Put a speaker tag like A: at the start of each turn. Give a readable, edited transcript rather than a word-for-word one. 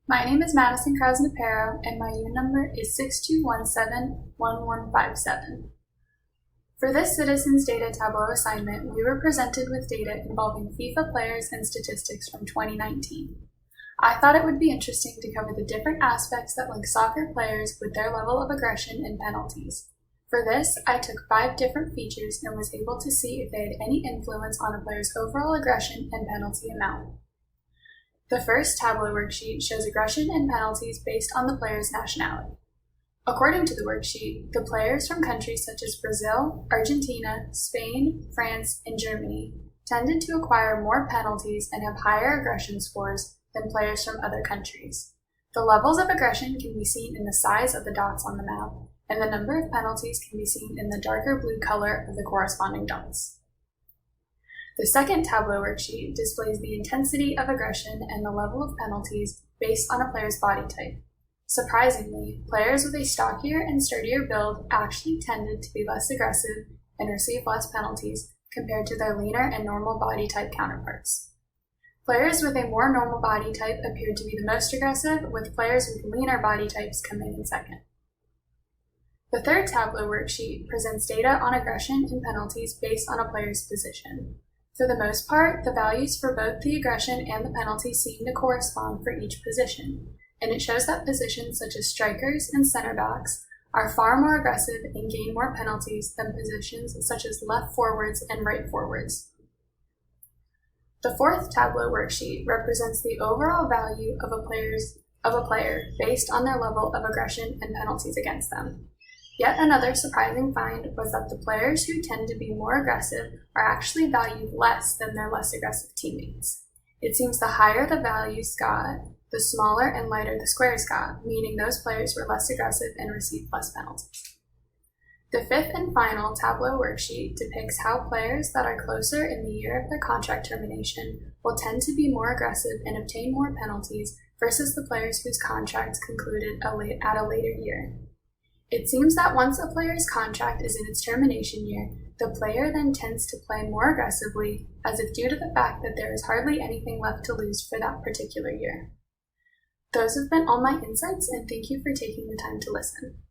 A: My name is Madison Krasnopero, and my unit number is 62171157. For this Citizens Data Tableau assignment, we were presented with data involving FIFA players and statistics from 2019. I thought it would be interesting to cover the different aspects that link soccer players with their level of aggression and penalties. For this, I took 5 different features and was able to see if they had any influence on a player's overall aggression and penalty amount. The first Tableau worksheet shows aggression and penalties based on the player's nationality. According to the worksheet, the players from countries such as Brazil, Argentina, Spain, France, and Germany tended to acquire more penalties and have higher aggression scores than players from other countries. The levels of aggression can be seen in the size of the dots on the map, and the number of penalties can be seen in the darker blue color of the corresponding dots. The second Tableau worksheet displays the intensity of aggression and the level of penalties based on a player's body type. Surprisingly, players with a stockier and sturdier build actually tended to be less aggressive and receive less penalties compared to their leaner and normal body type counterparts. Players with a more normal body type appeared to be the most aggressive, with players with leaner body types coming in second. The third Tableau worksheet presents data on aggression and penalties based on a player's position. For the most part, the values for both the aggression and the penalty seem to correspond for each position, and it shows that positions such as strikers and center backs are far more aggressive and gain more penalties than positions such as left forwards and right forwards. The fourth Tableau worksheet represents the overall value of a player based on their level of aggression and penalties against them. Yet another surprising find was that the players who tend to be more aggressive are actually valued less than their less aggressive teammates. It seems the higher the values got, the smaller and lighter the squares got, meaning those players were less aggressive and received less penalties. The fifth and final Tableau worksheet depicts how players that are closer in the year of their contract termination will tend to be more aggressive and obtain more penalties versus the players whose contracts concluded at a later year. It seems that once a player's contract is in its termination year, the player then tends to play more aggressively, as if due to the fact that there is hardly anything left to lose for that particular year. Those have been all my insights, and thank you for taking the time to listen.